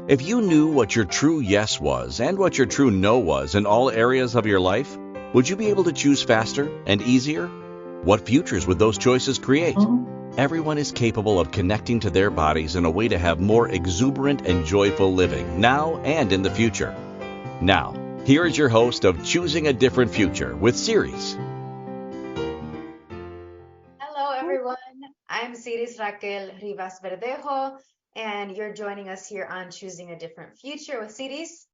If you knew what your true yes was and what your true no was in all areas of your life, would you be able to choose faster and easier? What futures would those choices create? Everyone is capable of connecting to their bodies in a way to have more exuberant and joyful living now and in the future. Now, here is your host of Choosing a Different Future with Siris. Hello, everyone. I'm Siris Raquel Rivas Verdejo, and you're joining us here on Choosing a Different Future with Siris.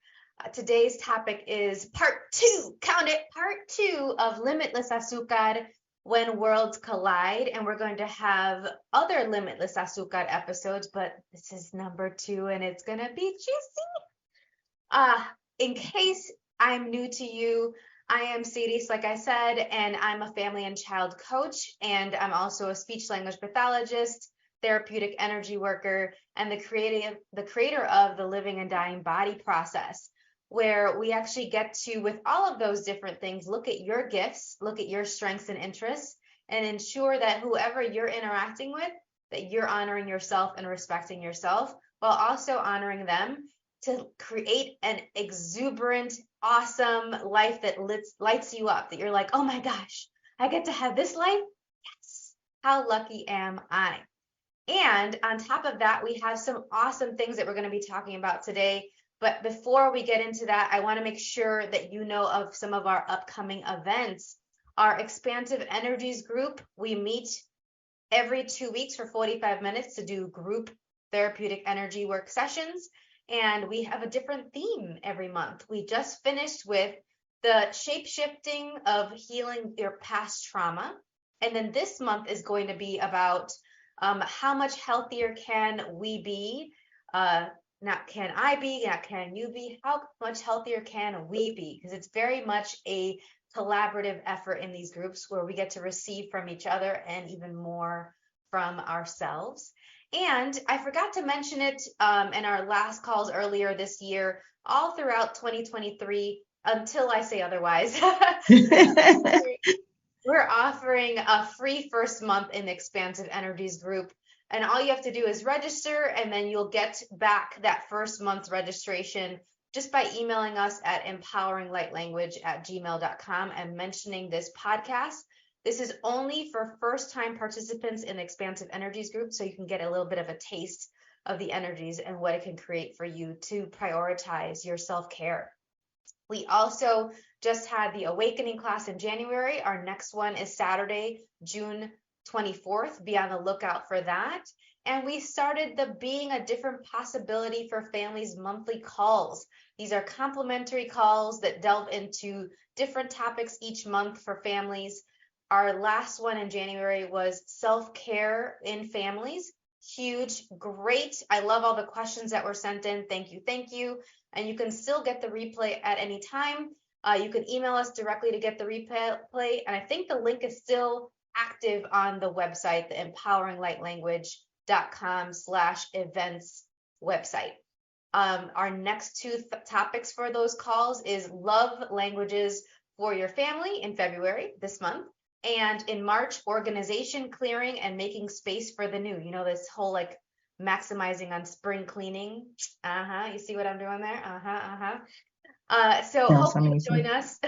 Today's topic is part two, count it, part two of Limitless Azucar when worlds collide. And we're going to have other Limitless Azucar episodes, but this is number two and it's going to be juicy. In case I'm new to you, I am Siris, like I said, and I'm a family and child coach, and I'm also a speech language pathologist, therapeutic energy worker, and the creator of the Living and Dying Body process, where we actually get to, with all of those different things, look at your gifts, look at your strengths and interests, and ensure that whoever you're interacting with, that you're honoring yourself and respecting yourself, while also honoring them to create an exuberant, awesome life that lights you up, that you're like, oh my gosh, I get to have this life? Yes. How lucky am I? And on top of that, we have some awesome things that we're going to be talking about today. But before we get into that, I want to make sure that you know of some of our upcoming events. Our Expansive Energies group, we meet every 2 weeks for 45 minutes to do group therapeutic energy work sessions. And we have a different theme every month. We just finished with the shape-shifting of healing your past trauma. And then this month is going to be about how much healthier can we be? Not can I be, not can you be, how much healthier can we be? Because it's very much a collaborative effort in these groups where we get to receive from each other and even more from ourselves. And I forgot to mention it in our last calls earlier this year, all throughout 2023, until I say otherwise. We're offering a free first month in the Expansive Energies group. And all you have to do is register, and then you'll get back that first month's registration just by emailing us at empoweringlightlanguage@gmail.com and mentioning this podcast. This is only for first-time participants in the Expansive Energies group, so you can get a little bit of a taste of the energies and what it can create for you to prioritize your self-care. We also just had the Awakening class in January. Our next one is Saturday, June 24th. Be on the lookout for that. And we started the Being a Different Possibility for Families monthly calls. These are complimentary calls that delve into different topics each month for families. Our last one in January was self-care in families. Huge, great. I love all the questions that were sent in. Thank you, thank you. And you can still get the replay at any time. You can email us directly to get the replay. And I think the link is still active on the website, the empoweringlightlanguage.com/events website. Our next two topics for those calls is love languages for your family in February, this month. And in March, organization, clearing, and making space for the new. You know, this whole like maximizing on spring cleaning. You see what I'm doing there? So That's hope you amazing. join us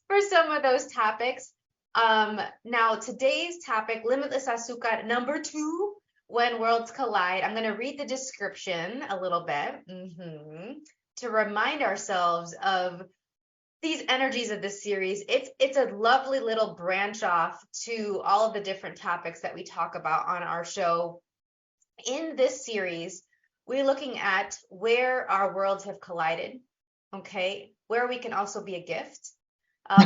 for some of those topics. Now today's topic, Limitless Azucar, number 2, when worlds collide. I'm going to read the description a little bit to remind ourselves of these energies of this series. It's a lovely little branch off to all of the different topics that we talk about on our show. In this series, we're looking at where our worlds have collided, okay, where we can also be a gift.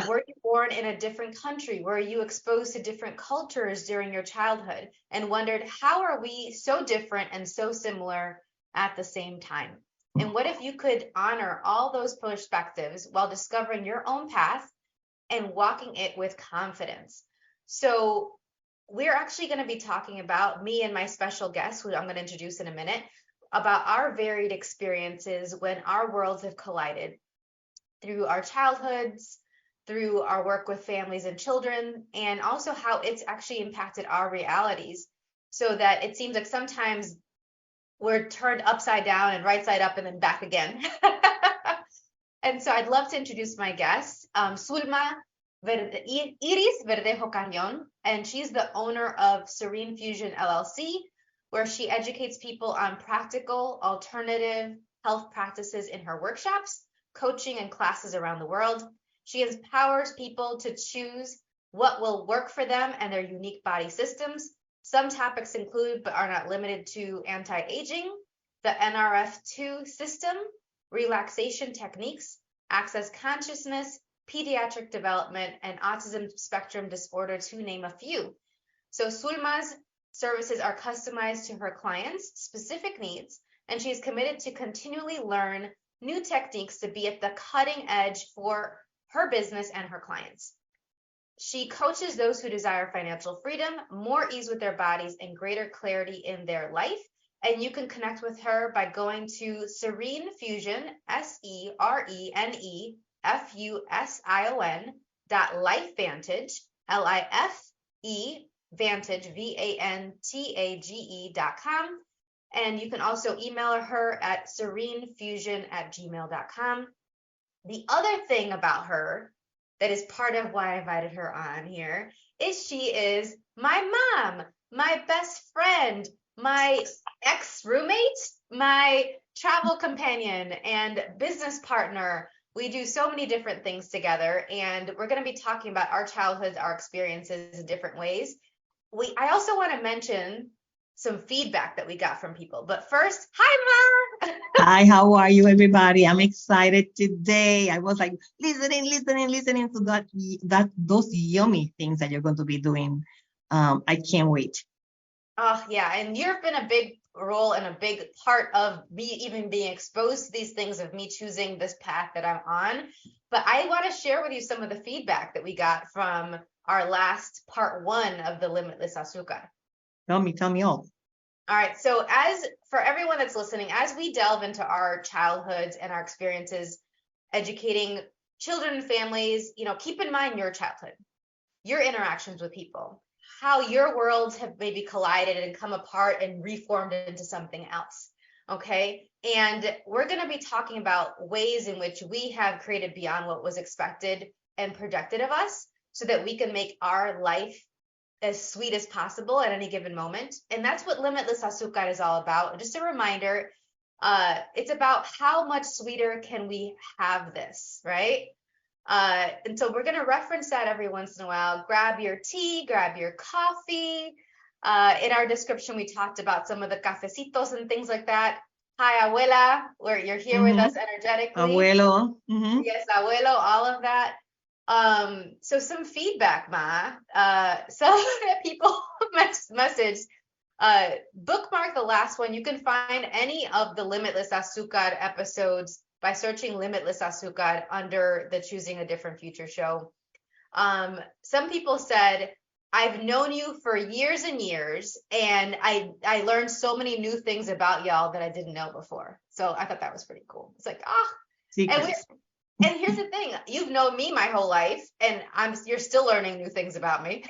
Were you born in a different country? Were you exposed to different cultures during your childhood and wondered, how are we so different and so similar at the same time? And what if you could honor all those perspectives while discovering your own path and walking it with confidence? So we're actually going to be talking about, me and my special guest, who I'm going to introduce in a minute, about our varied experiences when our worlds have collided through our childhoods, through our work with families and children, and also how it's actually impacted our realities. So that it seems like sometimes were turned upside down and right side up and then back again. And so I'd love to introduce my guest, Zulma Iris Verdejo Carrion, and she's the owner of Serene Fusion LLC, where she educates people on practical, alternative health practices in her workshops, coaching, and classes around the world. She empowers people to choose what will work for them and their unique body systems. Some topics include, but are not limited to, anti-aging, the NRF2 system, relaxation techniques, access consciousness, pediatric development, and autism spectrum disorder, to name a few. So Zulma's services are customized to her clients' specific needs, and she is committed to continually learn new techniques to be at the cutting edge for her business and her clients. She coaches those who desire financial freedom, more ease with their bodies, and greater clarity in their life. And you can connect with her by going to Serene Fusion, SereneFusion.lifevantage, LIFE Vantage, VANTAGE.com. And you can also email her at serenefusion@gmail.com. The other thing about her that is part of why I invited her on here is she is my mom, my best friend, my ex-roommate, my travel companion, and business partner. We do so many different things together, and we're going to be talking about our childhoods, our experiences in different ways. I also want to mention some feedback that we got from people. But first, hi, Ma. Hi, how are you, everybody? I'm excited today. I was like listening to those yummy things that you're going to be doing. I can't wait. Oh, yeah. And you've been a big role and a big part of me even being exposed to these things, of me choosing this path that I'm on. But I want to share with you some of the feedback that we got from our last part 1 of the Limitless Azucar. Tell me all. All right. So as for everyone that's listening, as we delve into our childhoods and our experiences educating children and families, keep in mind your childhood, your interactions with people, how your worlds have maybe collided and come apart and reformed into something else. Okay. And we're going to be talking about ways in which we have created beyond what was expected and projected of us so that we can make our life as sweet as possible at any given moment. And that's what Limitless Azucar is all about. Just a reminder, it's about how much sweeter can we have this, right? And so we're going to reference that every once in a while. Grab your tea, grab your coffee. In our description, we talked about some of the cafecitos and things like that. Hi, Abuela, where you're here with us energetically. Abuelo. Yes, Abuelo, all of that. So some feedback, Ma. Some people messaged, bookmark the last one. You can find any of the Limitless Azucar episodes by searching Limitless Azucar under the Choosing a Different Future show. Some people said, I've known you for years and years, and I learned so many new things about y'all that I didn't know before. So I thought that was pretty cool. It's like, and here's the thing, you've known me my whole life, and you're still learning new things about me.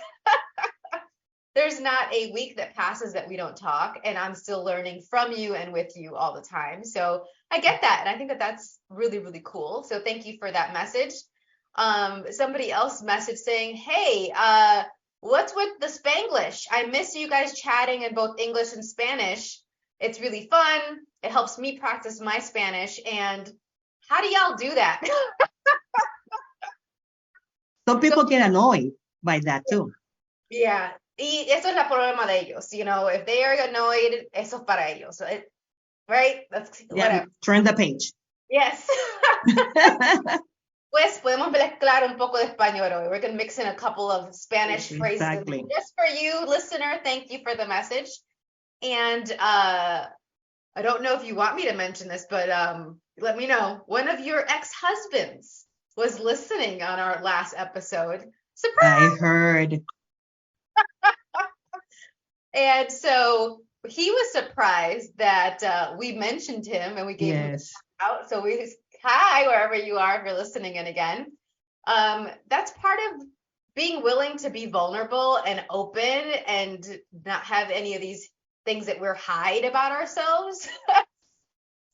There's not a week that passes that we don't talk, and I'm still learning from you and with you all the time. So I get that, and I think that that's really, really cool. So thank you for that message. Somebody else messaged saying, hey, what's with the Spanglish? I miss you guys chatting in both English and Spanish. It's really fun. It helps me practice my Spanish, and how do y'all do that? Some people get annoyed by that too. Yeah. Y eso es el problema de ellos. If they are annoyed, eso es para ellos. Right? That's whatever. Turn the page. Yes. Pues podemos mezclar un poco de español hoy. We're going to mix in a couple of Spanish phrases. Exactly. Just for you, listener, thank you for the message. And I don't know if you want me to mention this, but let me know. One of your ex-husbands was listening on our last episode. Surprise! I heard. And so he was surprised that we mentioned him and we gave him a shout out. So hi, wherever you are, if you're listening in again. That's part of being willing to be vulnerable and open and not have any of these things that we're hide about ourselves,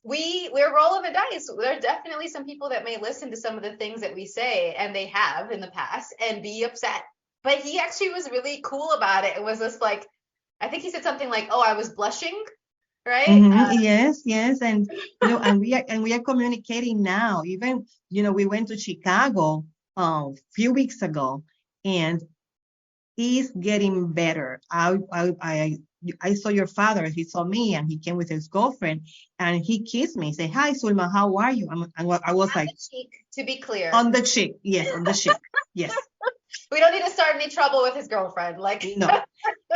we're rolling the dice. There are definitely some people that may listen to some of the things that we say, and they have in the past, and be upset. But he actually was really cool about it. It was just like, I think he said something like, "Oh, I was blushing," right? Yes, yes, and and we are communicating now. Even we went to Chicago a few weeks ago, and he's getting better. I saw your father. He saw me, and he came with his girlfriend, and he kissed me. Say, "Hi, Zulma, how are you?" I was On like, the cheek, to be clear. on the cheek, yes, on the cheek, yes. We don't need to start any trouble with his girlfriend. Like, No,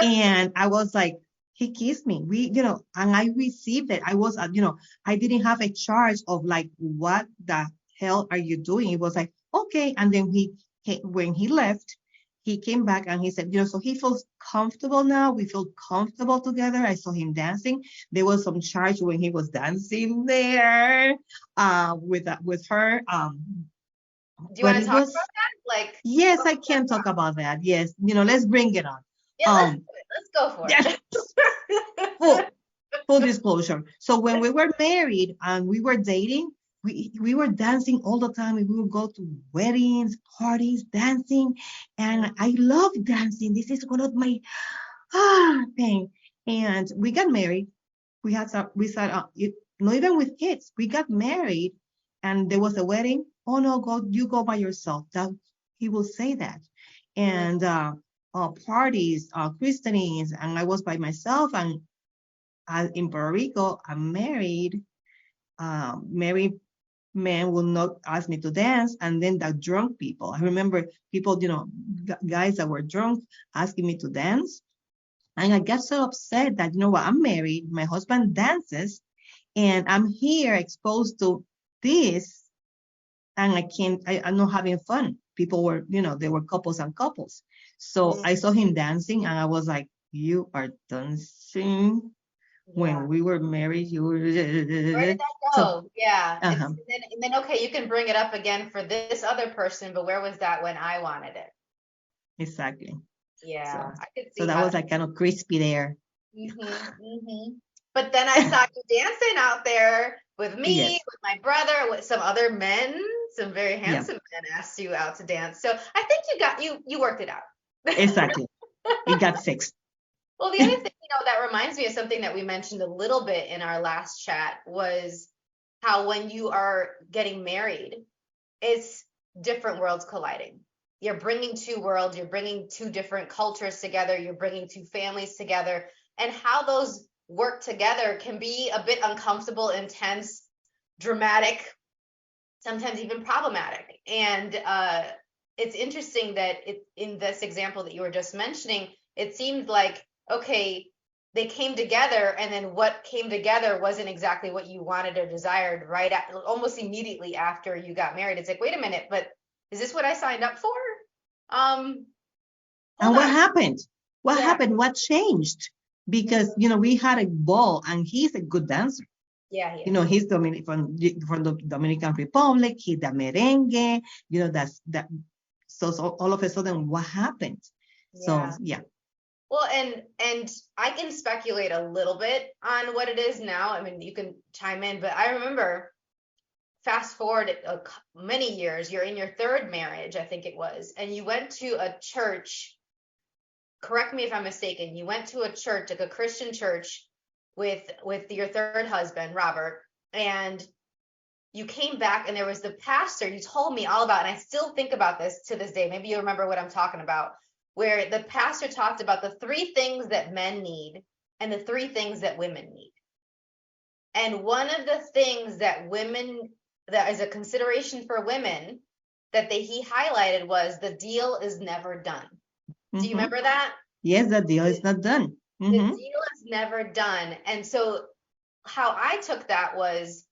and I was like, he kissed me. And I received it. I was, I didn't have a charge of like, what the hell are you doing? It was like, okay. And then when he left, he came back and he said, so he feels comfortable now. We feel comfortable together. I saw him dancing. There was some charge when he was dancing there, with her. do you But want to it talk was, about that? Like, yes, I can talk about that. Yes, let's bring it on. yeah, let's do it. Let's go for Yeah. it. Full disclosure. So when we were married and we were dating, we were dancing all the time. We would go to weddings, parties, dancing, and I love dancing. This is one of my thing. And we got married. We said not even with kids. We got married, and there was a wedding. Oh no, you go by yourself. That he will say that, and parties, christenings, and I was by myself. And in Puerto Rico, I'm married. Married men will not ask me to dance, and then the drunk people. I remember people, guys that were drunk asking me to dance, and I got so upset that what, I'm married, my husband dances, and I'm here exposed to this, and I'm not having fun. People were, there were couples and couples. So I saw him dancing, and I was like, "You are dancing." When we were married, you were. Where did that go? So, Yeah. uh-huh. And then, okay, you can bring it up again for this other person, but where was that when I wanted it? Exactly. Yeah, I could So see that how. was like kind of crispy there. But then I saw you dancing out there with me, Yes. with my brother, with some other men, some very handsome men asked you out to dance. So I think you worked it out. Exactly. It got fixed. Well, the other thing, that reminds me of something that we mentioned a little bit in our last chat was how when you are getting married, it's different worlds colliding. You're bringing two worlds, you're bringing two different cultures together, you're bringing two families together, and how those work together can be a bit uncomfortable, intense, dramatic, sometimes even problematic. And it's interesting that in this example that you were just mentioning, it seemed like, okay, they came together, and then what came together wasn't exactly what you wanted or desired almost immediately after you got married. It's like, wait a minute, but is this what I signed up for? And what happened? What happened? What changed? Because we had a ball, and he's a good dancer. Yeah, he is. He's from the Dominican Republic. He's the merengue. That. So all of a sudden, what happened? So yeah. Well, and I can speculate a little bit on what it is now. I mean, you can chime in, but I remember fast forward many years, you're in your third marriage, I think it was, and you went to a church. Correct me if I'm mistaken. You went to a church, like a Christian church, with your third husband, Robert, and you came back, and there was the pastor you told me all about, and I still think about this to this day. Maybe you remember what I'm talking about, where the pastor talked about the 3 things that men need and the 3 things that women need. And one of the things that is a consideration for women that he highlighted was the deal is never done. Do you remember that? Yes, the deal is not done. The deal is never done. And so how I took that was,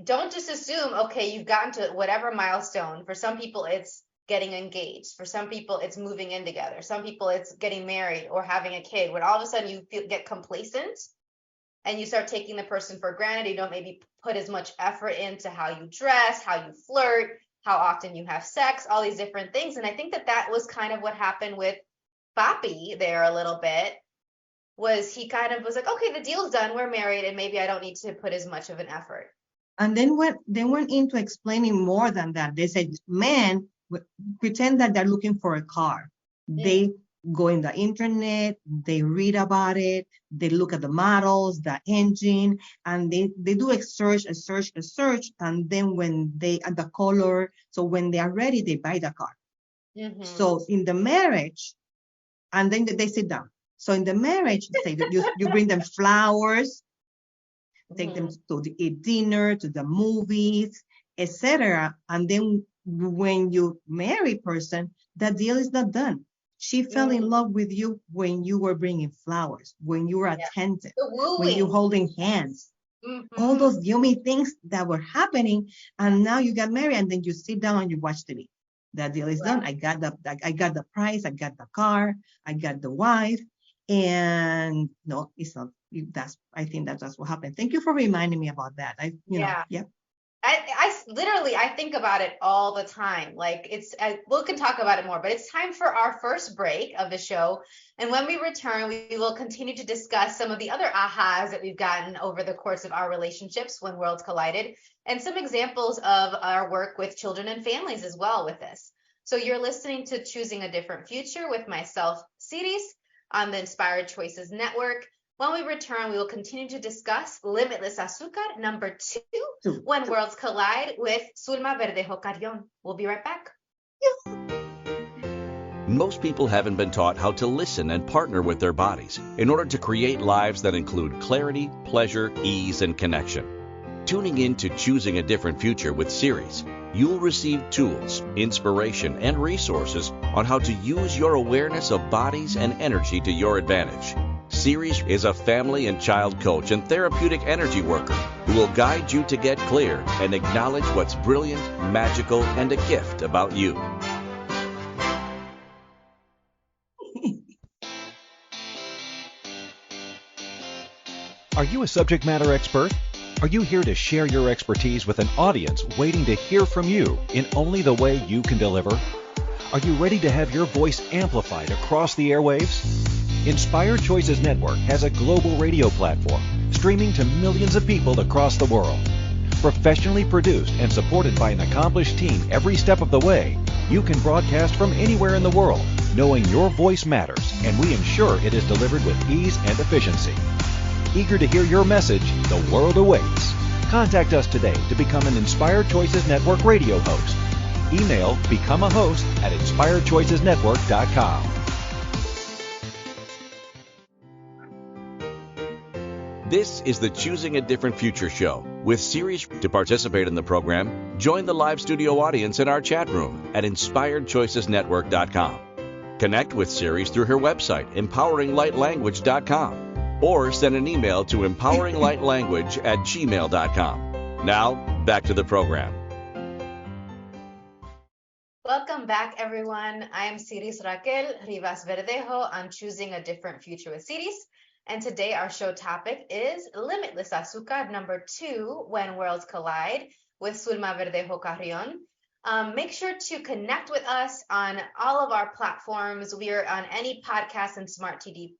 don't just assume, okay, you've gotten to whatever milestone. For some people, it's getting engaged. For some people, it's moving in together. Some people, it's getting married or having a kid. When all of a sudden you get complacent and you start taking the person for granted, you don't maybe put as much effort into how you dress, how you flirt, how often you have sex, all these different things. And I think that was kind of what happened with Papi there a little bit. was he kind of was like, okay, the deal's done, we're married, and maybe I don't need to put as much of an effort. And then they went into explaining more than that. They said men pretend that they're looking for a car. They go in the internet, they read about it, they look at the models, the engine, and they do a search, and then when they and the color, so when they are ready, they buy the car. So in the marriage, and then they sit down. So in the marriage, say that you bring them flowers, take them to eat dinner, to the movies, etc. And then when you marry person, that deal is not done. She fell in love with you when you were bringing flowers, when you were attentive, when you holding hands, all those yummy things that were happening. And now you got married, and then you sit down and you watch TV. That deal is done. I got the price, I got the car, I got the wife, and no, it's not. I think that's what happened. Thank you for reminding me about that. I literally, I think about it all the time. Like we can talk about it more, but it's time for our first break of the show. And when we return, we will continue to discuss some of the other ahas that we've gotten over the course of our relationships when worlds collided, and some examples of our work with children and families as well with this. So you're listening to Choosing a Different Future with myself, Siris, on the Inspired Choices Network. When we return, we will continue to discuss Limitless Azucar, number 2, When Worlds Collide, with Zulma Verdejo Carrion. We'll be right back. Most people haven't been taught how to listen and partner with their bodies in order to create lives that include clarity, pleasure, ease, and connection. Tuning in to Choosing a Different Future with Siris, you'll receive tools, inspiration, and resources on how to use your awareness of bodies and energy to your advantage. Siris is a family and child coach and therapeutic energy worker who will guide you to get clear and acknowledge what's brilliant, magical, and a gift about you. Are you a subject matter expert? Are you here to share your expertise with an audience waiting to hear from you in only the way you can deliver? Are you ready to have your voice amplified across the airwaves? Inspired Choices Network has a global radio platform streaming to millions of people across the world. Professionally produced and supported by an accomplished team every step of the way, you can broadcast from anywhere in the world, knowing your voice matters, and we ensure it is delivered with ease and efficiency. Eager to hear your message, the world awaits. Contact us today to become an Inspired Choices Network radio host. Email becomeahost@inspiredchoicesnetwork.com. This is the Choosing a Different Future show with Siris. To participate in the program, join the live studio audience in our chat room at inspiredchoicesnetwork.com. Connect with Siris through her website, empoweringlightlanguage.com, or send an email to empoweringlightlanguage@gmail.com. Now, back to the program. Welcome back, everyone. I am Siris Raquel Rivas Verdejo on Choosing a Different Future with Siris. And today our show topic is Limitless Azucar, number 2, When Worlds Collide, with Zulma Verdejo Carrion. Make sure to connect with us on all of our platforms. We are on any podcast and smart TV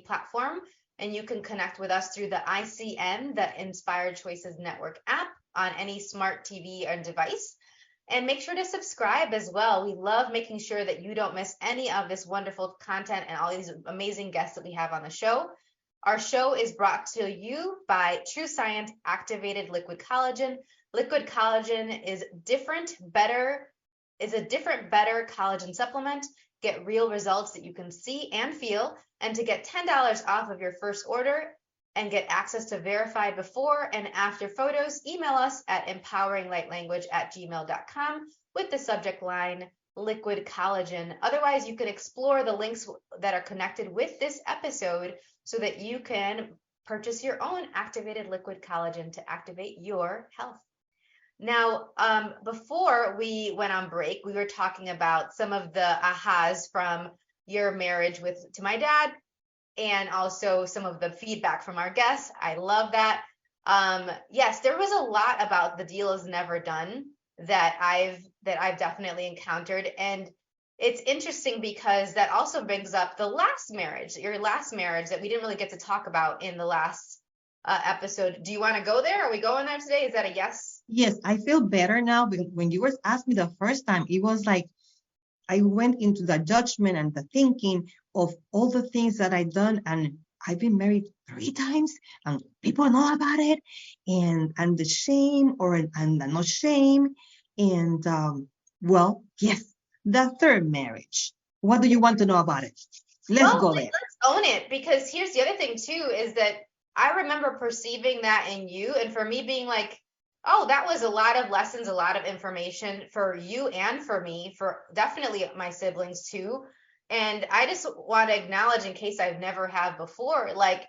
platform, and you can connect with us through the ICN, the Inspired Choices Network app, on any smart TV or device. And make sure to subscribe as well. We love making sure that you don't miss any of this wonderful content and all these amazing guests that we have on the show. Our show is brought to you by True Science Activated Liquid Collagen. Liquid collagen is a different, better collagen supplement. Get real results that you can see and feel. And to get $10 off of your first order and get access to verified before and after photos, email us at empoweringlightlanguage@gmail.com with the subject line Liquid Collagen. Otherwise, you can explore the links that are connected with this episode so that you can purchase your own activated liquid collagen to activate your health. Now, before we went on break, we were talking about some of the ahas from your marriage to my dad, and also some of the feedback from our guests. I love that. Yes, there was a lot about the deal is never done that I've definitely encountered, and it's interesting because that also brings up the last marriage, your last marriage that we didn't really get to talk about in the last episode. Do you want to go there? Are we going there today? Is that a yes? Yes, I feel better now because when you were asked me the first time, it was like I went into the judgment and the thinking of all the things that I've done, and I've been married 3 times, and people know about it, and the shame and the no shame, and well, yes, the third marriage. What do you want to know about it? Let's go there. Let's own it, because here's the other thing too, is that I remember perceiving that in you, and for me being like, oh, that was a lot of lessons, a lot of information for you and for me, for definitely my siblings too. And I just want to acknowledge, in case I've never have before, like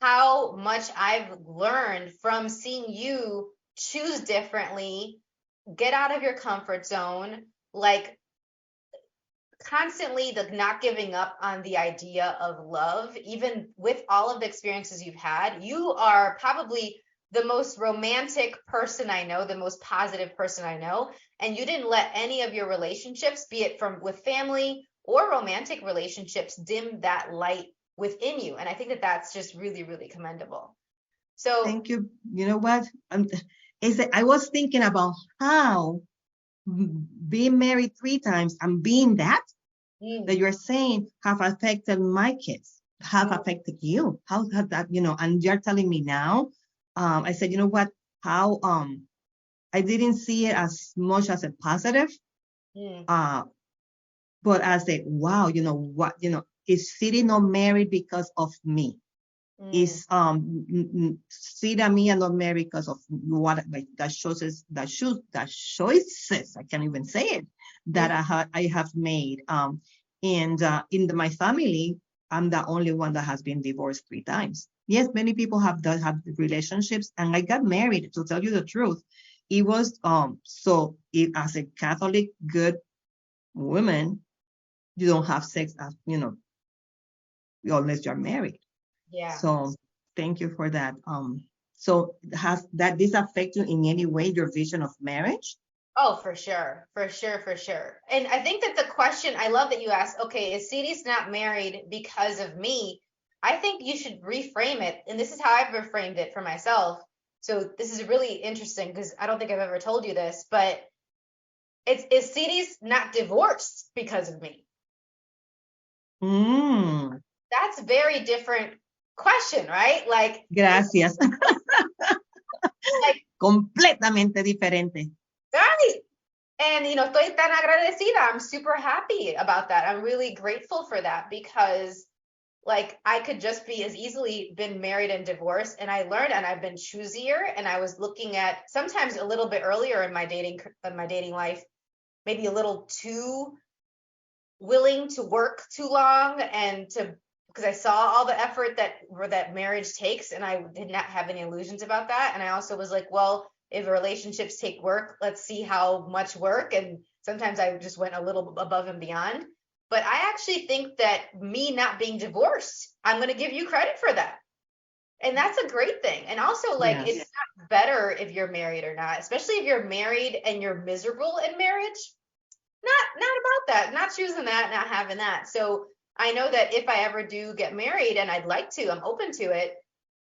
how much I've learned from seeing you choose differently, get out of your comfort zone, like constantly the not giving up on the idea of love, even with all of the experiences you've had. You are probably the most romantic person I know, the most positive person I know, and you didn't let any of your relationships, be it from with family or romantic relationships, dim that light within you. And I think that that's just really, really commendable. So thank you. You know what? I was thinking about how being married 3 times and being that you're saying have affected my kids, have affected you. How have that, and you're telling me now, I said, you know what, how, I didn't see it as much as a positive, but as a, wow, what, is Siri not married because of me? Is Siri and me are not married because of what that choices I can't even say it, that I have made. And in my family, I'm the only one that has been divorced 3 times. Yes, many people have relationships, and I got married. To tell you the truth, it was as a Catholic good woman, you don't have sex, unless you're married. yeah. So thank you for that. So has this affect you in any way, your vision of marriage? Oh, for sure. And I think that the question, I love that you asked, okay, is Siris not married because of me? I think you should reframe it. And this is how I've reframed it for myself. So this is really interesting because I don't think I've ever told you this, but is Siris not divorced because of me? That's a very different question, right? Like, gracias. Like, completamente diferente. Right. And, estoy tan agradecida. I'm super happy about that. I'm really grateful for that because, like, I could just be as easily been married and divorced. And I learned, and I've been choosier. And I was looking at sometimes a little bit earlier in my dating life, maybe a little too willing to work too long because I saw all the effort that marriage takes, and I did not have any illusions about that. And I also was like, well, if relationships take work, let's see how much work. And sometimes I just went a little above and beyond. But I actually think that me not being divorced, I'm going to give you credit for that. And that's a great thing. And also, like, yes, it's not better if you're married or not, especially if you're married and you're miserable in marriage. Not about that, not choosing that, not having that. So I know that if I ever do get married, and I'd like to, I'm open to it,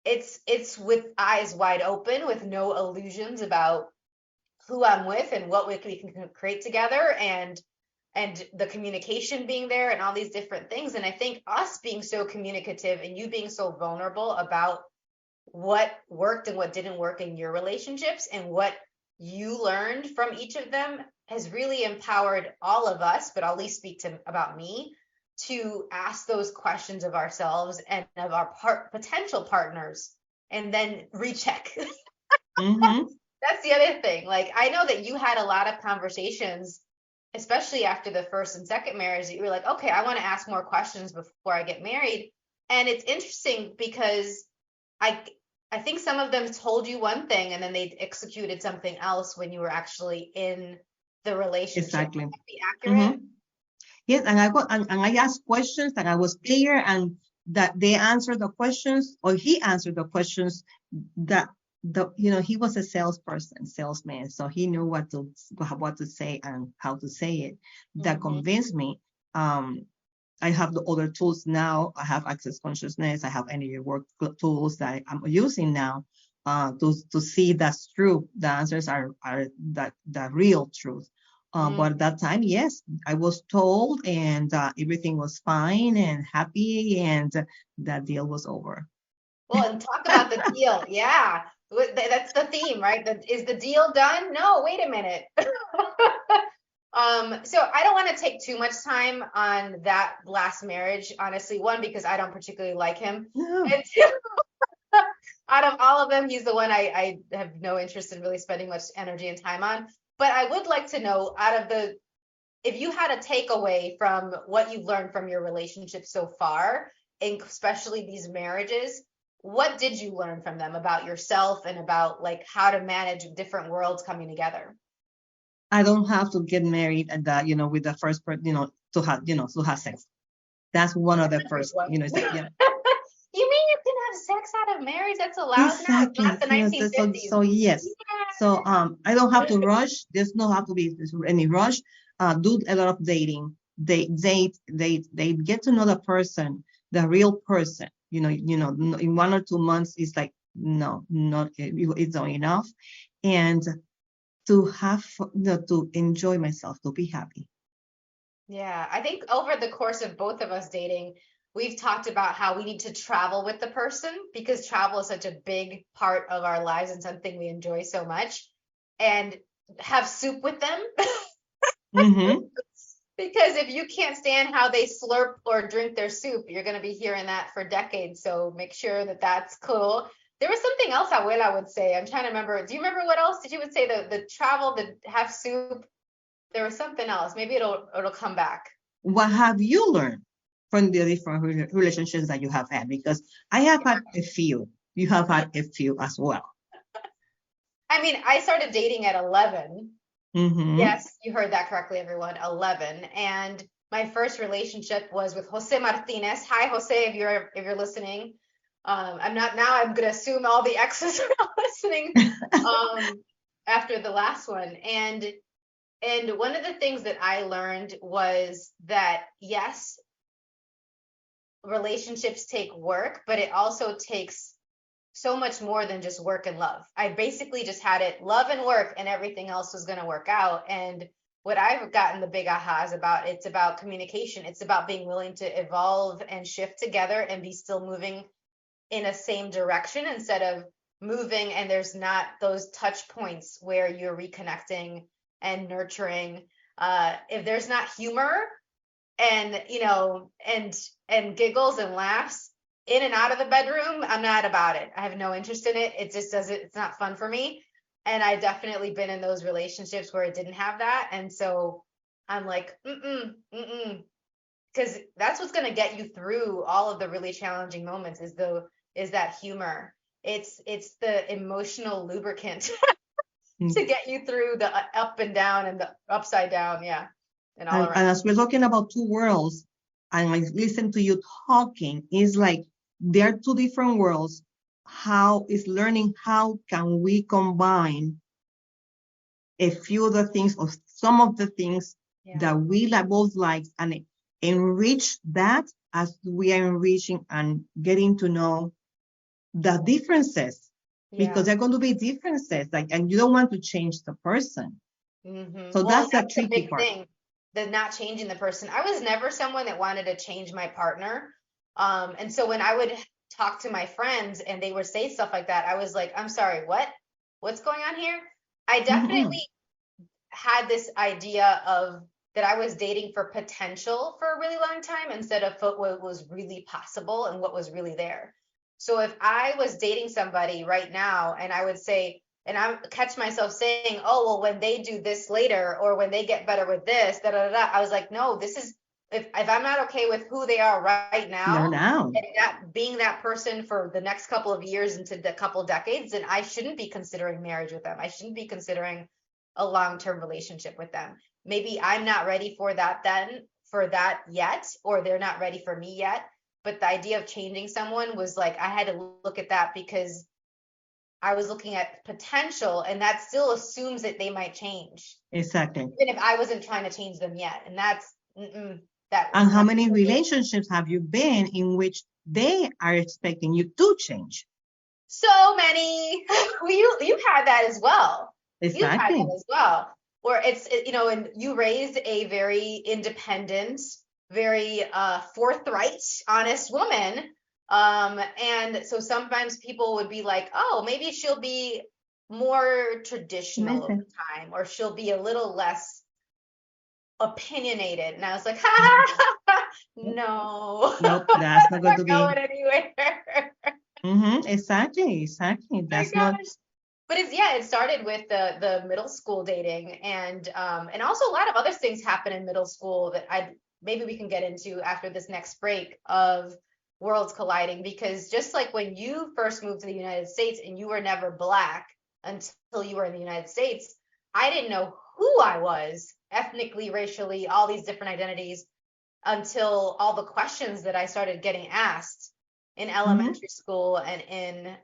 it's with eyes wide open, with no illusions about who I'm with and what we can create together, and the communication being there and all these different things. And I think us being so communicative and you being so vulnerable about what worked and what didn't work in your relationships and what you learned from each of them has really empowered all of us, but I'll at least speak about me, to ask those questions of ourselves and of our potential partners, and then recheck. That's the other thing. Like, I know that you had a lot of conversations, especially after the first and second marriage, that you were like, okay, I want to ask more questions before I get married. And it's interesting because I think some of them told you one thing and then they executed something else when you were actually in the relationship. Exactly. Would that be accurate? Yes, and I asked questions that I was clear, and that they answered the questions, or he answered the questions that he was a salesman, so he knew what to say and how to say it. That convinced me. I have the other tools now. I have access consciousness. I have energy work tools that I'm using now to see that's true. The answers are the real truth. But at that time, yes, I was told, and everything was fine and happy, and that deal was over. Well, and talk about the deal. Yeah, that's the theme, right? Is the deal done? No, wait a minute. So I don't want to take too much time on that last marriage, honestly. One, because I don't particularly like him. No. And two, out of all of them, he's the one I have no interest in really spending much energy and time on. But I would like to know, if you had a takeaway from what you've learned from your relationship so far, and especially these marriages, what did you learn from them about yourself and about like how to manage different worlds coming together? I don't have to get married at that, with the first person, to have sex. That's one of the first, it's like, yeah. You mean you can have sex out of marriage? That's allowed Exactly. now? It's not the 1950s. So yes. Yeah. So I don't have to rush. There's no have to be any rush. Do a lot of dating. They get to know the person, the real person. In 1 or 2 months, it's like no, not it's not enough. And to have to enjoy myself, to be happy. Yeah, I think over the course of both of us dating, we've talked about how we need to travel with the person because travel is such a big part of our lives and something we enjoy so much, and have soup with them. Because if you can't stand how they slurp or drink their soup, you're going to be hearing that for decades. So make sure that that's cool. There was something else Abuela would say. I'm trying to remember. Do you remember what else did you would say? The travel, the have soup. There was something else. Maybe it'll come back. What have you learned from the different relationships that you have had? Because I have had a few. You have had a few as well. I mean, I started dating at 11. Yes, you heard that correctly, everyone. 11. And my first relationship was with Jose Martinez. Hi, Jose, if you're listening. I'm gonna assume all the exes are listening after the last one. And one of the things that I learned was that yes, relationships take work, but it also takes so much more than just work and love. I basically just had it love and work, and everything else was going to work out. And what I've gotten the big ahas about, it's about communication. It's about being willing to evolve and shift together and be still moving in a same direction instead of moving and there's not those touch points where you're reconnecting and nurturing. If there's not humor and and giggles and laughs in and out of the bedroom, I'm not about it. I have no interest in it. It just doesn't, it's not fun for me. And I definitely been in those relationships where it didn't have that. And so I'm like, because that's what's going to get you through all of the really challenging moments is that humor. It's the emotional lubricant to get you through the up and down and the upside down. Yeah. And all around. And as we're talking about two worlds, and I listen to you talking, is like they're two different worlds. How is learning how can we combine a few of the things or some of the things that we both like and enrich that as we are enriching and getting to know the differences because they're going to be differences and you don't want to change the person. So that's the tricky part. Thing. The not changing the person. I was never someone that wanted to change my partner. And so when I would talk to my friends and they would say stuff like that, I was like, I'm sorry, what's going on here? I definitely had this idea of that I was dating for potential for a really long time instead of what was really possible and what was really there. So if I was dating somebody right now and I would say, and I catch myself saying, oh, well, when they do this later, or when they get better with this, I was like, no, this is, if I'm not okay with who they are right now, and that being that person for the next couple of years into the couple decades, then I shouldn't be considering marriage with them. I shouldn't be considering a long-term relationship with them. Maybe I'm not ready for that yet, or they're not ready for me yet. But the idea of changing someone was like, I had to look at that because I was looking at potential, and that still assumes that they might change, Exactly. even if I wasn't trying to change them yet. And that's that. And how many relationships have you been in which they are expecting you to change? So many. You've had that as well. You've had Exactly. that as well. Where and you raised a very independent, very forthright, honest woman. And so sometimes people would be like, oh, maybe she'll be more traditional over time, or she'll be a little less opinionated. And I was like, no. Nope, that's not going to be going anywhere. Exactly. That's not. But it started with the middle school dating, and also a lot of other things happen in middle school that maybe we can get into after this next break of worlds colliding, because just like when you first moved to the United States and you were never Black until you were in the United States, I didn't know who I was ethnically, racially, all these different identities until all the questions that I started getting asked in elementary school and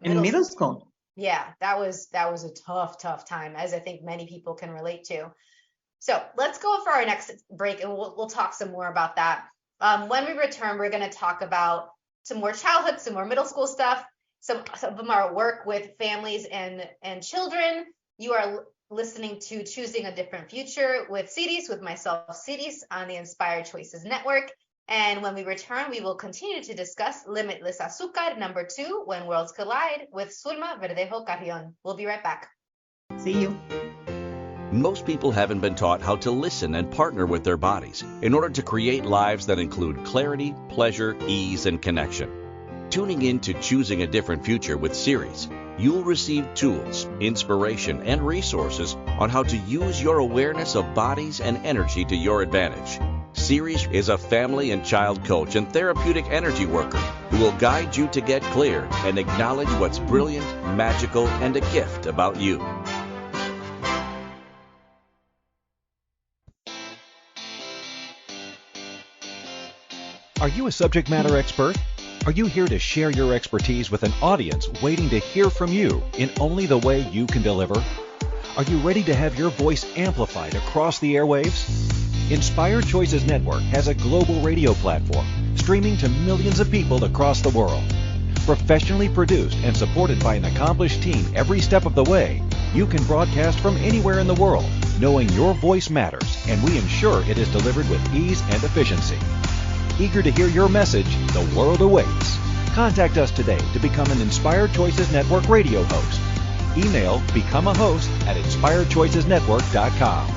in middle school. Yeah, that was a tough time, as I think many people can relate to. So let's go for our next break, and we'll talk some more about that. When we return, we're going to talk about some more childhood, some more middle school stuff, some of our work with families and children. You are listening to Choosing a Different Future with Siris, with myself, Siris, on the Inspired Choices Network. And when we return, we will continue to discuss Limitless Azucar #2, When Worlds Collide, with Zulma Verdejo Carrion. We'll be right back. See you. Most people haven't been taught how to listen and partner with their bodies in order to create lives that include clarity, pleasure, ease, and connection. Tuning in to Choosing a Different Future with Siris, you'll receive tools, inspiration, and resources on how to use your awareness of bodies and energy to your advantage. Siris is a family and child coach and therapeutic energy worker who will guide you to get clear and acknowledge what's brilliant, magical, and a gift about you. Are you a subject matter expert? Are you here to share your expertise with an audience waiting to hear from you in only the way you can deliver? Are you ready to have your voice amplified across the airwaves? Inspired Choices Network has a global radio platform streaming to millions of people across the world. Professionally produced and supported by an accomplished team every step of the way, you can broadcast from anywhere in the world, knowing your voice matters, and we ensure it is delivered with ease and efficiency. Eager to hear your message, the world awaits. Contact us today to become an Inspired Choices Network radio host. Email becomeahost@inspiredchoicesnetwork.com.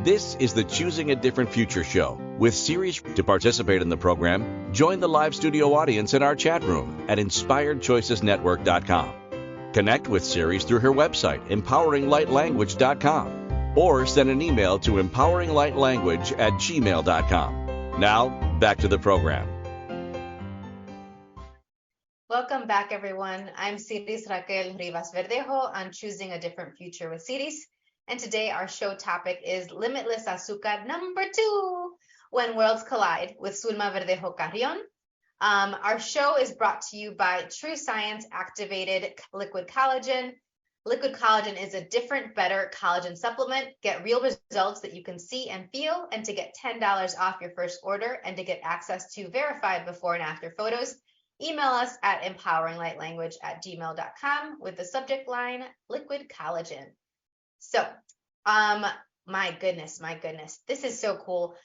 This is the Choosing a Different Future show with Siris. To participate in the program, join the live studio audience in our chat room at inspiredchoicesnetwork.com. Connect with Siris through her website, empoweringlightlanguage.com, or send an email to empoweringlightlanguage@gmail.com. Now, back to the program. Welcome back, everyone. I'm Siris Raquel Rivas Verdejo on Choosing a Different Future with Siris. And today our show topic is Limitless Azucar #2, When Worlds Collide, with Zulma Verdejo Carrion. Our show is brought to you by True Science Activated Liquid Collagen. Liquid collagen is a different, better collagen supplement. Get real results that you can see and feel. And to get $10 off your first order and to get access to verified before and after photos, email us at empoweringlightlanguage@gmail.com with the subject line Liquid Collagen. So, my goodness, this is so cool.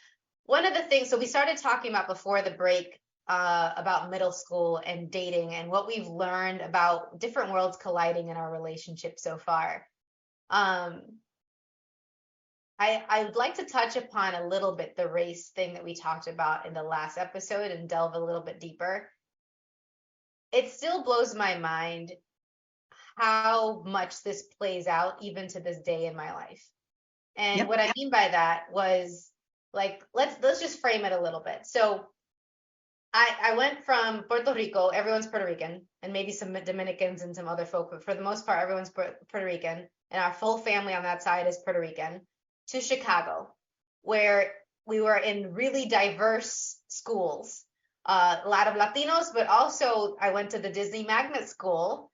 One of the things, so we started talking about before the break about middle school and dating and what we've learned about different worlds colliding in our relationship so far. I'd like to touch upon a little bit the race thing that we talked about in the last episode and delve a little bit deeper. It still blows my mind how much this plays out even to this day in my life. And what I mean by that was, like, let's just frame it a little bit. So I went from Puerto Rico, everyone's Puerto Rican, and maybe some Dominicans and some other folk, but for the most part, everyone's Puerto Rican, and our full family on that side is Puerto Rican, to Chicago, where we were in really diverse schools. a lot of Latinos, but also I went to the Disney Magnet School,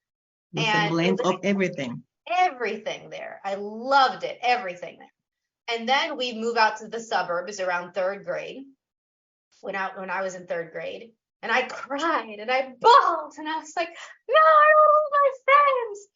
With a and blend of everything. everything there. I loved it, everything there. And then we move out to the suburbs around third grade, when I was in third grade, and I cried and I bawled and I was like, no, I don't lose my friends.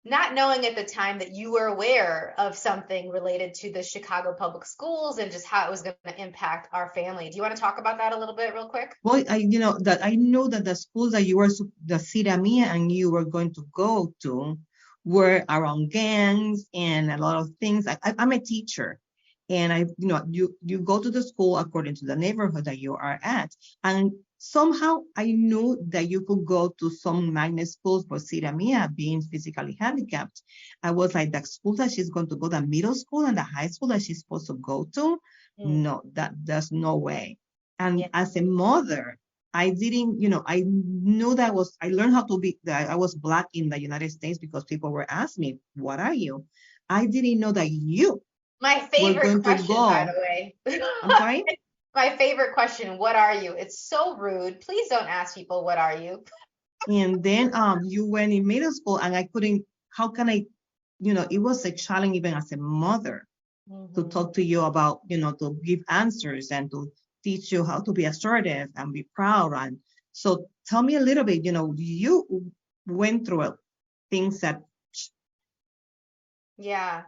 Not knowing at the time that you were aware of something related to the Chicago public schools and just how it was going to impact our family. Do you want to talk about that a little bit real quick? Well, I know that the schools that the Siramia and you were going to go to were around gangs and a lot of things. I'm a teacher, and you go to the school according to the neighborhood that you are at, and somehow I knew that you could go to some magnet schools for Siramia being physically handicapped. I was like, the school that she's going to go, the middle school and the high school that she's supposed to go to, no, there's no way. And as a mother, I didn't, I knew that I learned how to that I was Black in the United States because people were asking me, what are you? I didn't know that you My were favorite going to question, by go. the way. I'm sorry? My favorite question, what are you? It's so rude. Please don't ask people, what are you? And then you went in middle school and I couldn't, how can I, it was a challenge even as a mother to talk to you about, to give answers and to teach you how to be assertive and be proud. And so tell me a little bit, you went through things that. Yeah.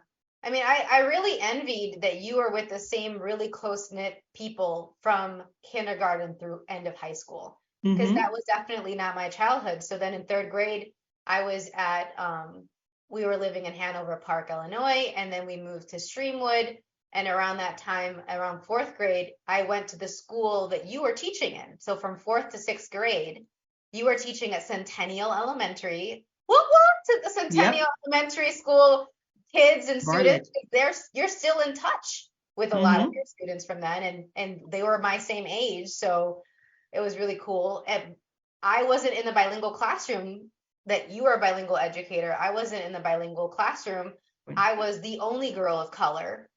I mean, I really envied that you were with the same really close-knit people from kindergarten through end of high school, because that was definitely not my childhood. So then in third grade, I was at, we were living in Hanover Park, Illinois, and then we moved to Streamwood. And around that time, around fourth grade, I went to the school that you were teaching in. So from fourth to sixth grade, you were teaching at Centennial Elementary. What to the Centennial Elementary School kids and students? You're still in touch with a lot of your students from then, and they were my same age, so it was really cool. And I wasn't in the bilingual classroom that you were a bilingual educator. I wasn't in the bilingual classroom. I was the only girl of color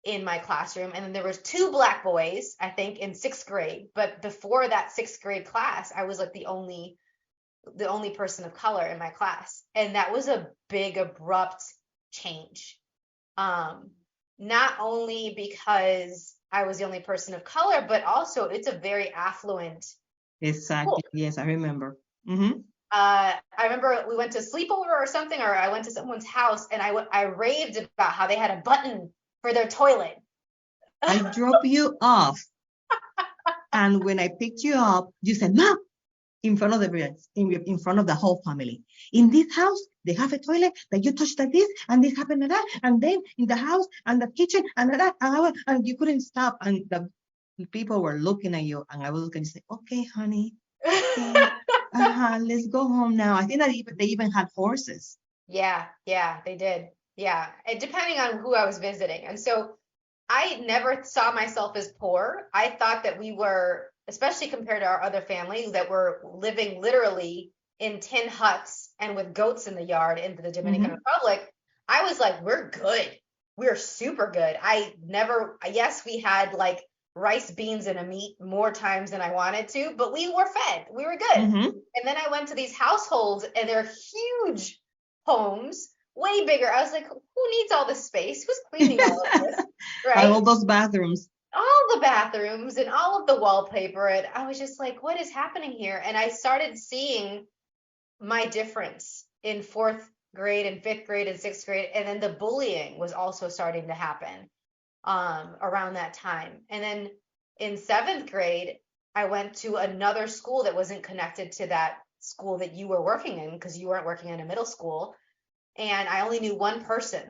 in my classroom, and then there was 2 Black boys, I think, in sixth grade. But before that sixth grade class, I was like the only person of color in my class, and that was a big abrupt change. Not only because I was the only person of color, but also it's a very affluent Exactly. school. Yes, I remember. I remember we went to sleepover or something, or I went to someone's house, and I raved about how they had a button for their toilet. I dropped you off, and when I picked you up, you said, "Mom," in front of in front of the whole family. In this house, they have a toilet that you touch like this, and this happened like that, and then in the house and the kitchen and that, and you couldn't stop, and the people were looking at you, and I was going to say, "Okay, honey, okay, let's go home now." I think that they even had horses. Yeah, they did. Yeah, and depending on who I was visiting. And so I never saw myself as poor. I thought that we were, especially compared to our other families that were living literally in tin huts and with goats in the yard in the Dominican Republic, I was like, we're good. We're super good. Yes, we had like rice, beans, and a meat more times than I wanted to, but we were fed. We were good. And then I went to these households, and they're huge homes, way bigger. I was like, who needs all this space? Who's cleaning all of this? Right? All those bathrooms. All the bathrooms and all of the wallpaper. And I was just like, what is happening here? And I started seeing my difference in fourth grade and fifth grade and sixth grade. And then the bullying was also starting to happen around that time. And then in seventh grade, I went to another school that wasn't connected to that school that you were working in, because you weren't working in a middle school. And I only knew one person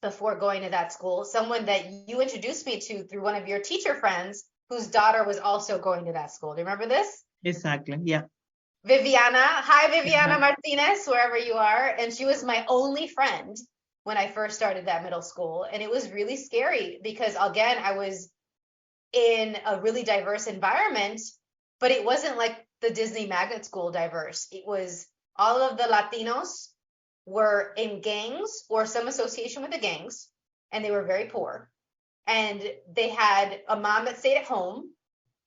before going to that school, someone that you introduced me to through one of your teacher friends whose daughter was also going to that school. Do you remember this? Exactly. Yeah. Viviana. Hi, Viviana Martinez, wherever you are. And she was my only friend when I first started that middle school. And it was really scary because, again, I was in a really diverse environment, but it wasn't like the Disney Magnet School diverse. It was all of the Latinos were in gangs or some association with the gangs, and they were very poor. And they had a mom that stayed at home,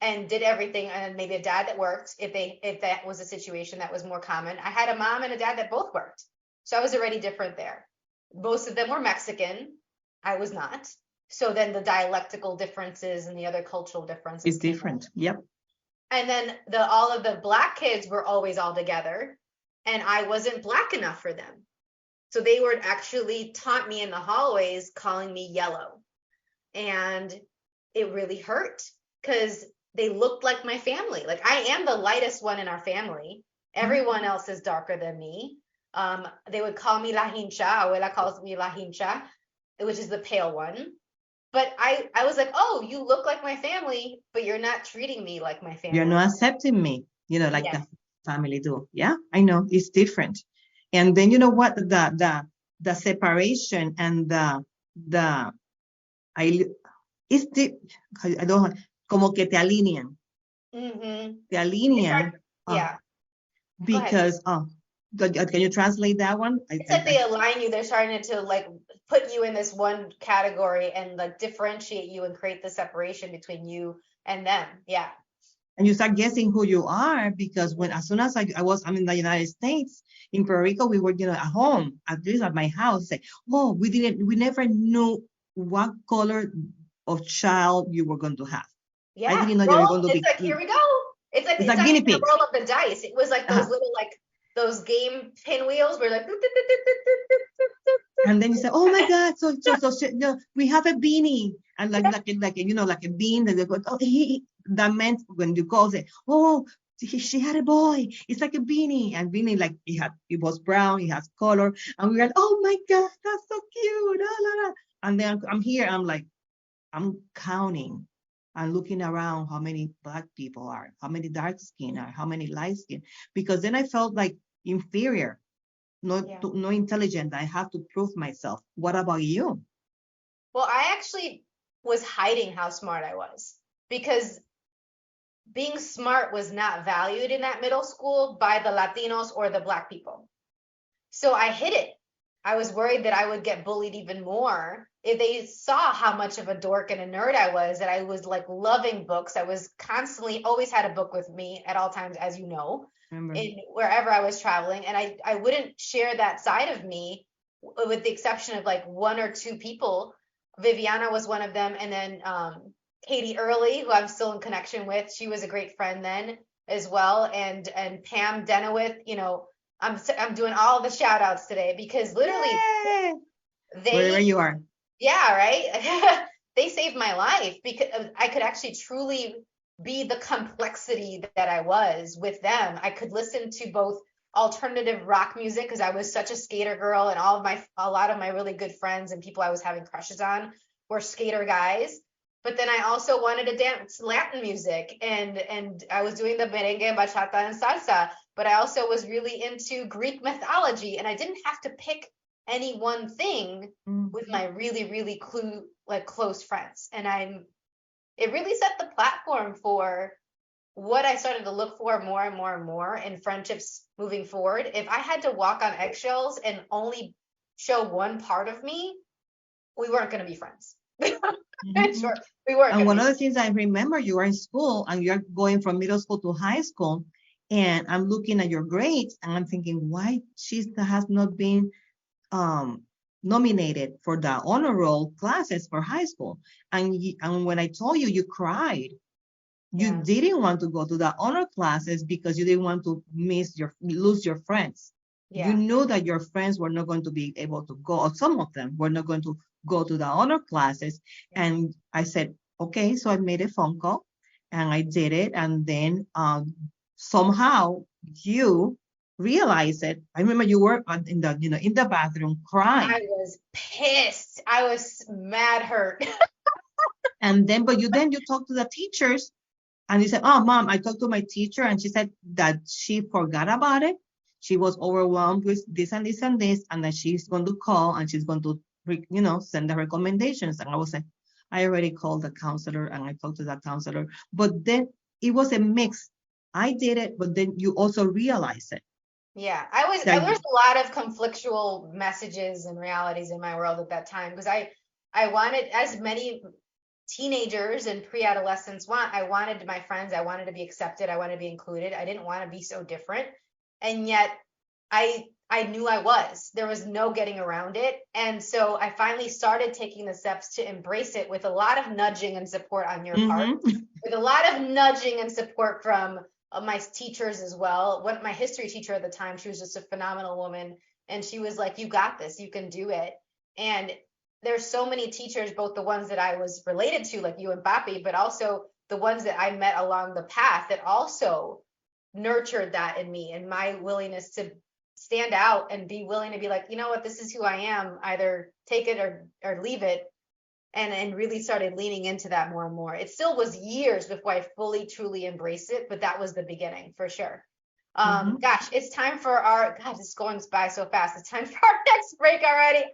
and did everything, and maybe a dad that worked if that was a situation that was more common. I had a mom and a dad that both worked. So I was already different there. Most of them were Mexican. I was not. So then the dialectical differences and the other cultural differences It's different. Yep. And then all of the Black kids were always all together, and I wasn't Black enough for them. So they would actually taunt me in the hallways, calling me yellow. And it really hurt because they looked like my family. Like, I am the lightest one in our family. Everyone else is darker than me. They would call me La Hincha. Abuela calls me La Hincha, which is the pale one. But I was like, oh, you look like my family, but you're not treating me like my family. You're not accepting me, like the family do. Yeah, I know it's different. And then you know what? The separation and it's I don't como que te alinean. Te alinean. Yeah. Because can you translate that one? It's like they align you. They're starting to like put you in this one category and like differentiate you and create the separation between you and them. Yeah. And you start guessing who you are because as soon as I'm in the United States, in Puerto Rico, we were, at home, at least at my house, say, oh, we never knew what color of child you were going to have. Yeah. I didn't know you were going to be. It's like, here we go. It's like guinea pig. The roll of the dice. It was like those little, like those game pinwheels where like. And then you say, oh my God, so we have a beanie. And like a bean that they go, oh, that meant when you call it, oh, she had a boy. It's like a beanie. And beanie, like it was brown, it has color. And we were like, oh my God, that's so cute. And then I'm here, I'm counting and looking around how many Black people are, how many dark skin are, how many light skin, because then I felt like inferior, no intelligent. I have to prove myself. What about you? Well, I actually was hiding how smart I was because being smart was not valued in that middle school by the Latinos or the Black people. So I hid it. I was worried that I would get bullied even more if they saw how much of a dork and a nerd I was, that I was like loving books. I was constantly, always had a book with me at all times, as you know, wherever I was traveling. And I wouldn't share that side of me with the exception of like one or two people. Viviana was one of them. And then Katie Early, who I'm still in connection with, she was a great friend then as well. And Pam Denowith, I'm doing all the shout outs today because literally wherever you are. Yeah, right. They saved my life because I could actually truly be the complexity that I was with them. I could listen to both alternative rock music because I was such a skater girl, and a lot of my really good friends and people I was having crushes on were skater guys. But then I also wanted to dance Latin music, and I was doing the merengue, bachata, and salsa. But I also was really into Greek mythology, and I didn't have to pick any one thing with my really, really close friends. And it really set the platform for what I started to look for more and more and more in friendships moving forward. If I had to walk on eggshells and only show one part of me, we weren't going to be friends. Sure, we weren't. And one of the things I remember, you were in school and you're going from middle school to high school, and I'm looking at your grades and I'm thinking, why she has not been nominated for the honor roll classes for high school. And when I told you, you cried. You didn't want to go to the honor classes because you didn't want to lose your friends. You knew that your friends were not going to be able to go, or some of them were not going to go to the honor classes. And I said, okay, so I made a phone call and I did it. And then somehow you realize it. I remember you were in the bathroom crying. I was pissed. I was mad hurt. And then, you talked to the teachers, and you said, "Oh, Mom, I talked to my teacher, and she said that she forgot about it. She was overwhelmed with this and this and this, and that she's going to call and she's going to, send the recommendations." And I was like, I already called the counselor and I talked to that counselor. But then it was a mix. I did it, but then you also realize it. Yeah, there was a lot of conflictual messages and realities in my world at that time because I wanted as many teenagers and pre-adolescents want. I wanted my friends, I wanted to be accepted, I wanted to be included. I didn't want to be so different. And yet I knew I was. There was no getting around it. And so I finally started taking the steps to embrace it with a lot of nudging and support on your part, with a lot of nudging and support from my teachers as well. My history teacher at the time, she was just a phenomenal woman. And she was like, you got this, you can do it. And there's so many teachers, both the ones that I was related to, like you and Papi, but also the ones that I met along the path that also nurtured that in me and my willingness to stand out and be willing to be like, you know what, this is who I am, either take it or leave it. And really started leaning into that more and more. It still was years before I fully, truly embraced it, but that was the beginning for sure. Gosh, it's time for God, it's going by so fast. It's time for our next break already.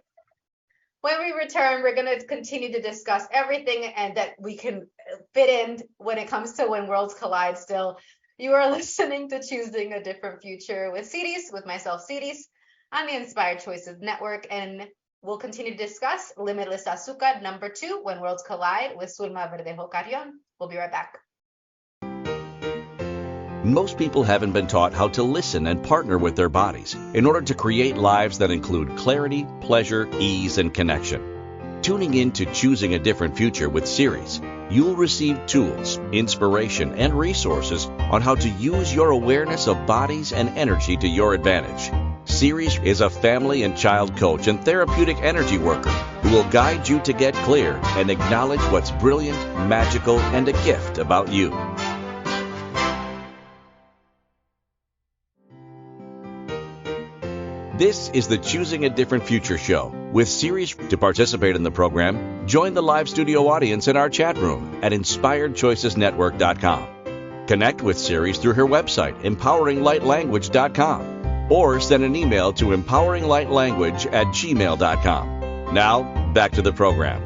When we return, we're going to continue to discuss everything and that we can fit in when it comes to When Worlds Collide still. You are listening to Choosing a Different Future with Siris, with myself, Siris, on the Inspired Choices Network. And we'll continue to discuss Limitless Azucar number 2, When Worlds Collide, with Zulma Verdejo Carrion. We'll be right back. Most people haven't been taught how to listen and partner with their bodies in order to create lives that include clarity, pleasure, ease, and connection. Tuning in to Choosing a Different Future with Siris, you'll receive tools, inspiration, and resources on how to use your awareness of bodies and energy to your advantage. Siris is a family and child coach and therapeutic energy worker who will guide you to get clear and acknowledge what's brilliant, magical, and a gift about you. This is the Choosing a Different Future show with Siris. To participate in the program, join the live studio audience in our chat room at inspiredchoicesnetwork.com. Connect with Siris through her website, empoweringlightlanguage.com, or send an email to empoweringlightlanguage@gmail.com. Now, back to the program.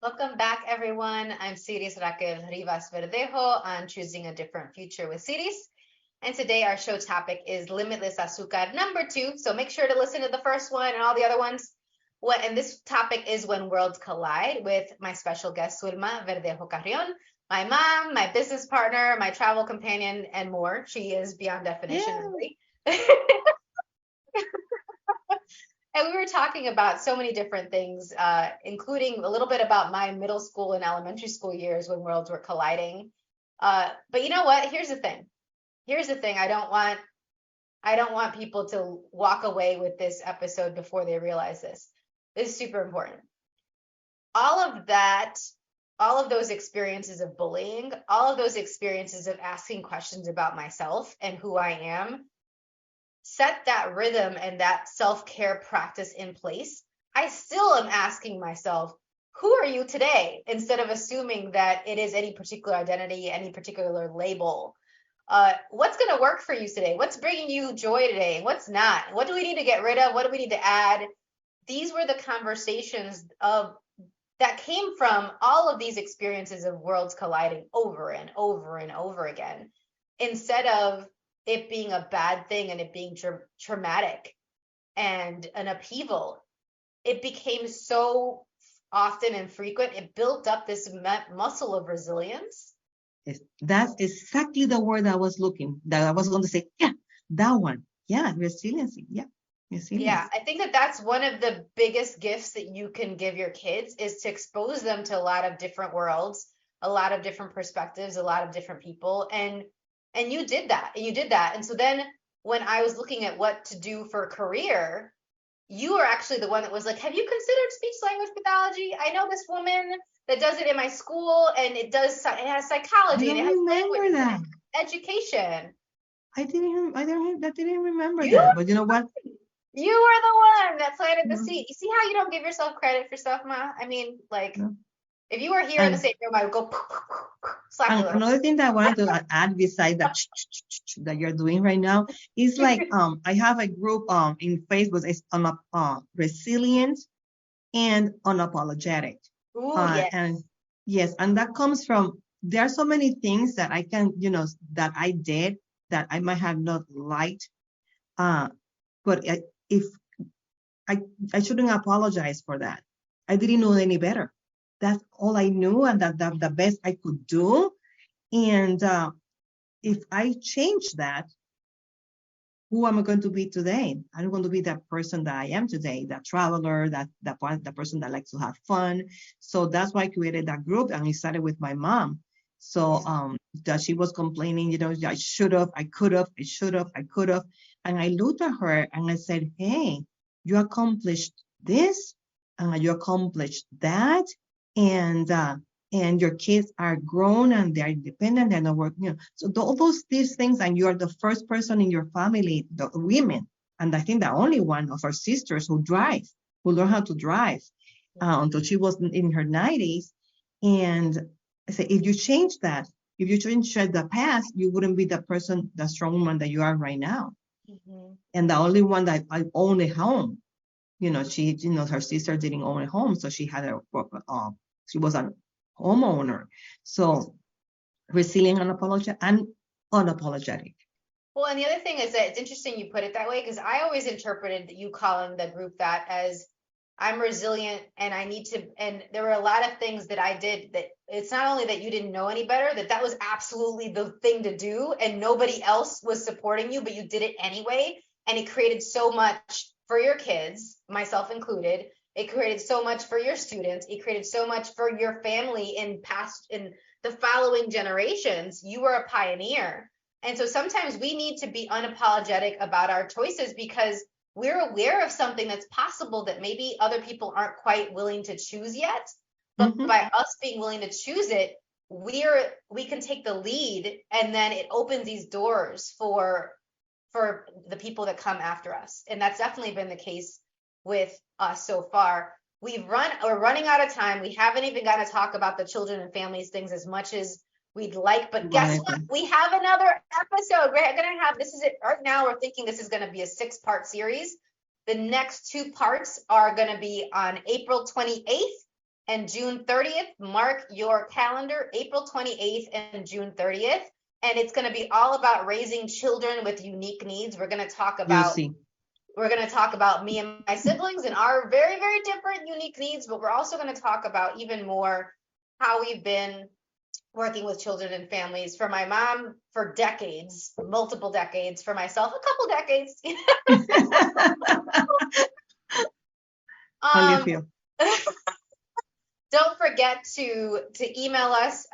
Welcome back, everyone. I'm Siris Raquel Rivas Verdejo on Choosing a Different Future with Siris. And today our show topic is Limitless Azucar number 2. So make sure to listen to the first one and all the other ones. And this topic is When Worlds Collide with my special guest, Zulma Verdejo Carrion, my mom, my business partner, my travel companion, and more. She is beyond definition. Really. And we were talking about so many different things, including a little bit about my middle school and elementary school years when worlds were colliding. But you know what? Here's the thing. I don't want people to walk away with this episode before they realize this. This is super important. All of those experiences of bullying, all of those experiences of asking questions about myself and who I am, set that rhythm and that self-care practice in place. I still am asking myself, who are you today? Instead of assuming that it is any particular identity, any particular label. What's going to work for you today? What's bringing you joy today? What's not? What do we need to get rid of? What do we need to add? These were the conversations that came from all of these experiences of worlds colliding over and over and over again, instead of it being a bad thing and it being traumatic and an upheaval. It became so often and frequent. It built up this muscle of resilience. That's exactly the word I was going to say. Yeah, that one. Yeah, resiliency. Yeah, resilience. Yeah, I think that's one of the biggest gifts that you can give your kids, is to expose them to a lot of different worlds, a lot of different perspectives, a lot of different people. And you did that. And so then when I was looking at what to do for a career, you were actually the one that was like, have you considered speech language pathology? I know this woman that does it in my school, and it has psychology, and it has language, that. Education. I didn't remember that. But you know what? You were the one that planted the seed. You see how you don't give yourself credit for stuff, Ma? I mean, like, if you were here in the same room, I would go slap you. Another thing that I wanted to add besides that you're doing right now is like I have a group in Facebook. It's on resilient and unapologetic. Ooh, yes. And that comes from, there are so many things that I can, that I did that I might have not liked, but if I shouldn't apologize for that. I didn't know any better. that's all I knew, and that the best I could do. And if I change that, who am I going to be today? I'm going to be that person that I am today, that traveler, the person that likes to have fun. So that's why I created that group, and it started with my mom. So that she was complaining, I should have, I could have, I should have, I could have. And I looked at her and I said, hey, you accomplished this, you accomplished that, and your kids are grown and they're independent, they're not working. So all these things, and you're the first person in your family, the women, and I think the only one of our sisters who learned how to drive until she was in her 90s. And I said, if you change that, if you change the past, you wouldn't be the strong woman that you are right now. Mm-hmm. And the only one that I own a home, her sister didn't own a home, so she had she was a homeowner. So resilient and unapologetic. Well, and the other thing is that it's interesting you put it that way, because I always interpreted you calling the group that as I'm resilient and I need to, and there were a lot of things that I did that it's not only that you didn't know any better, that was absolutely the thing to do and nobody else was supporting you, but you did it anyway. And it created so much for your kids, myself included. It created so much for your students. It created so much for your family in the following generations. You were a pioneer. And so sometimes we need to be unapologetic about our choices because we're aware of something that's possible that maybe other people aren't quite willing to choose yet. But by us being willing to choose it, we can take the lead, and then it opens these doors for the people that come after us. And that's definitely been the case with us so far. We're running out of time. We haven't even got to talk about the children and families things as much as we'd like, but guess what? We have another episode. We're going to have, this is it right now. We're thinking this is going to be a 6-part series. The next 2 parts are going to be on April 28th and June 30th. Mark your calendar, April 28th and June 30th. And it's going to be all about raising children with unique needs. We're going to talk about me and my siblings and our very, very different unique needs, but we're also going to talk about even more how we've been working with children and families. For my mom, for decades, multiple decades. For myself, a couple decades. Only a few. Don't forget to email us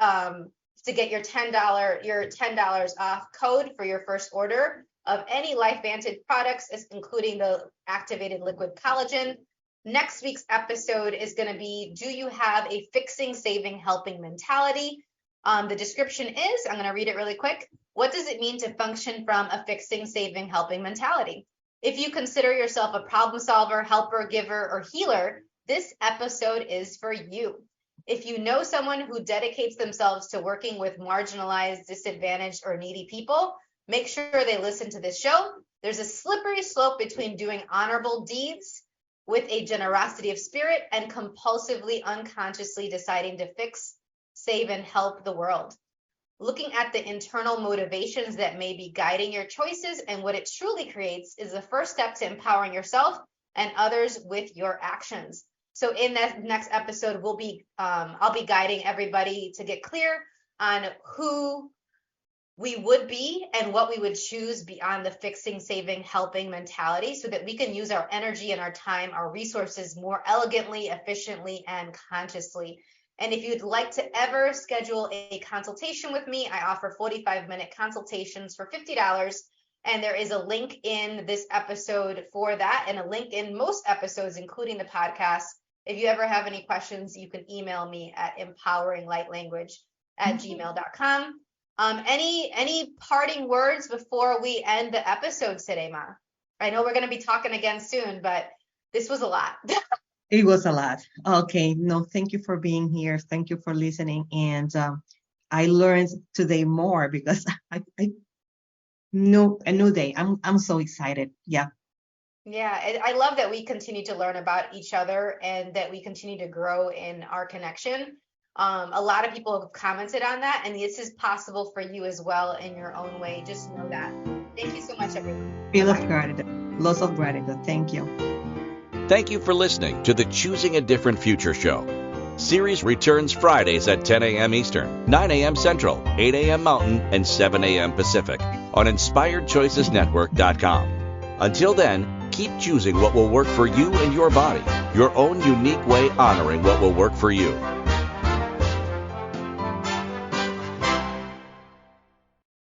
to get your $10 off code for your first order of any LifeVantage products, including the activated liquid collagen. Next week's episode is going to be, do you have a fixing, saving, helping mentality? The description is, I'm going to read it really quick. What does it mean to function from a fixing, saving, helping mentality? If you consider yourself a problem solver, helper, giver, or healer, this episode is for you. If you know someone who dedicates themselves to working with marginalized, disadvantaged, or needy people, make sure they listen to this show. There's a slippery slope between doing honorable deeds with a generosity of spirit and compulsively, unconsciously deciding to fix, save, and help the world. Looking at the internal motivations that may be guiding your choices and what it truly creates is the first step to empowering yourself and others with your actions. So in that next episode, I'll be guiding everybody to get clear on who we would be and what we would choose beyond the fixing, saving, helping mentality so that we can use our energy and our time, our resources more elegantly, efficiently, and consciously. And if you'd like to ever schedule a consultation with me, I offer 45-minute consultations for $50. And there is a link in this episode for that and a link in most episodes, including the podcast. If you ever have any questions, you can email me at empoweringlightlanguage@gmail.com. Any parting words before we end the episode today, Ma? I know we're going to be talking again soon, but this was a lot. It was a lot. Okay. No, thank you for being here. Thank you for listening. And I learned today more because I know a new day. I'm so excited. Yeah. Yeah, I love that we continue to learn about each other and that we continue to grow in our connection. A lot of people have commented on that, and this is possible for you as well in your own way. Just know that. Thank you so much, everyone. Feel of gratitude. Lots of gratitude. Thank you. Thank you for listening to the Choosing a Different Future show. Siris returns Fridays at 10 a.m. Eastern, 9 a.m. Central, 8 a.m. Mountain, and 7 a.m. Pacific on InspiredChoicesNetwork.com. Until then, keep choosing what will work for you and your body, your own unique way honoring what will work for you.